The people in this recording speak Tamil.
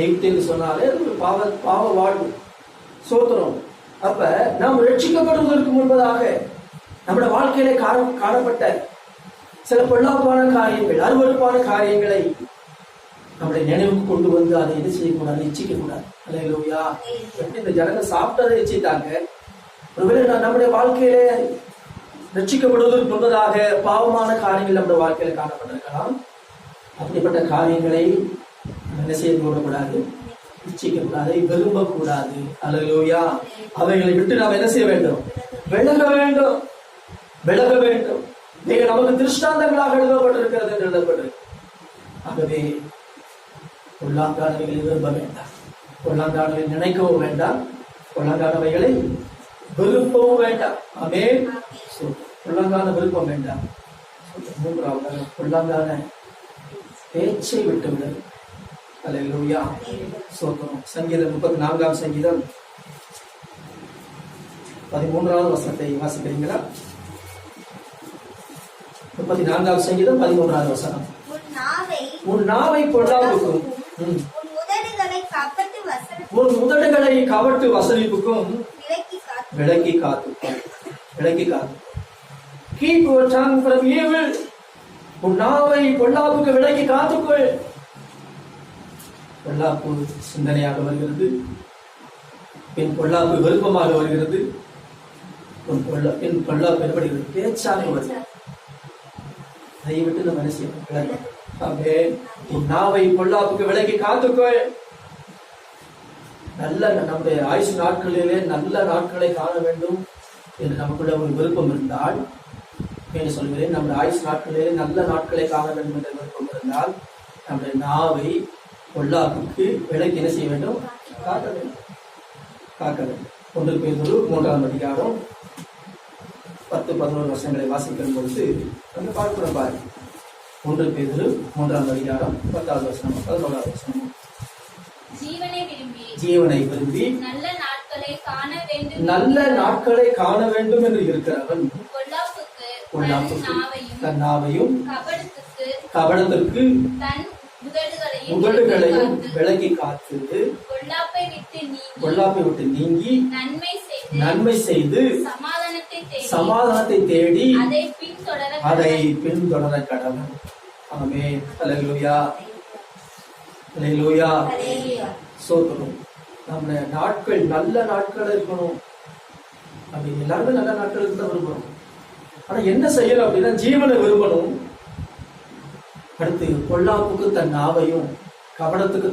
எகிப்தின்னு சொன்னாலே அது பாவ வாழ்வு. சோத்திரம். அப்ப நாம் ரட்சிக்கப்படுவதற்கு முன்பதாக நம்முடைய வாழ்க்கையில காணப்பட்ட சில பொல்லாப்பான காரியங்கள், அருவருப்பான காரியங்களை நம்முடைய நினைவுக்கு கொண்டு வந்து அதை என்ன செய்யக்கூடாது, இச்சிக்க கூடாது. அல்லேலூயா. எப்படி இந்த ஜனங்கள் சாப்பிட்டதை இச்சித்தாங்க, ஒருவேளை நம்முடைய வாழ்க்கையில ரட்சிக்கப்படுவதற்கு முன்பதாக பாவமான காரியங்கள் நம்முடைய வாழ்க்கையில காணப்பட்டிருக்கலாம். அப்படிப்பட்ட காரியங்களை என்ன செய்ய கூடாது, இச்சிக்க கூடாது, விரும்பக்கூடாது. அல்லேலூயா. அவைகளை விட்டு நாம் என்ன செய்ய வேண்டும், விலக வேண்டும், விலக வேண்டும். நீங்க நமக்கு திருஷ்டாந்தங்களாக எழுதப்பட்டிருக்கிறது என்று எழுதப்பட்டிருக்கு. ஆகவே பொல்லாங்கானவைகளை விரும்ப வேண்டாம், பொல்லாங்கானவை நினைக்கவும் வேண்டாம், பொல்லாங்கானவைகளை விரும்பவும் வேண்டாம். ஆமென். பொல்லாங்கான விருப்பம் வேண்டாம். மூன்றாவது, பொல்லாங்கான பேச்சை விட்டு விடு. அல்லேலூயா. சோத்திரம். சங்கீதம் 34ஆம் சங்கீதம் 13வது வசனத்தை வாசிக்கிறீங்களா? 34ஆம் சங்கீதம் 13வது வசனம். உன் நாவை பொல்லாப்புக்கும் உன் உதடுகளை கவட்டு வசனிப்புக்கும் விலக்கி காத்து. Keep your tongue from evil. உன் நாவை பொல்லாப்புக்கு விலக்கி காத்துக்கொள். பொல்லாப்பு சிந்தனையாக வருகிறது, பின் பொல்லாப்பு விருப்பமாக வருகிறது, பின் பொல்லாப்பு எப்படி பேச்சாக வருகிறது. அதை விட்டு நம்ம என்ன செய்யணும், உன் நாவை பொல்லாப்புக்கு விலக்கி காத்துக்கொள். நல்ல நம்முடைய ஆயுசு நாட்களிலே நல்ல நாட்களை காண வேண்டும் என்று நமக்குள்ள ஒரு விருப்பம் இருந்தால், என்று சொல்கிறேன், நம்முடைய ஆயுசு நாட்களிலே நல்ல நாட்களை காண வேண்டும் என்ற விருப்பம் இருந்தால், நம்முடைய நாவை பொல்லாப்புக்கு விலக்கி என்ன செய்ய வேண்டும், காக்க வேண்டும், காக்க வேண்டும். 1 பேதுரு 3ஆம் அதிகாரம் 10-11 வருஷங்களை வாசிக்கும் பொழுது அந்த பார்க்கிறோம் பாரு. 1 பேதுரு 3ஆம் அதிகாரம் 10வது வசனம் 11வது வசனம். ஜீவனை விரும்பி நல்ல நாட்களை காண வேண்டும் என்று இருக்கிறவன் தன் நாவையும் கபடத்திற்கு உதடுகளையும் விலக்கி காத்து பொல்லாப்பை விட்டு நீங்கி நன்மை செய்து சமாதானத்தை தேடி அதை பின்தொடர கடவுள். ஆமென். அல்லேலூயா. அல்லேலூயா. சோத்திரம். நம்முடைய நாட்கள் நல்ல நாட்கள் இருக்கணும். அப்படி எல்லாருமே நல்ல நாட்களுக்கு தான் விரும்பணும். ஆனா என்ன செய்யணும் அப்படின்னா, ஜீவனை விரும்பணும். அடுத்து பொல்லாப்புக்கு தன் நாவையும் கபடத்துக்கு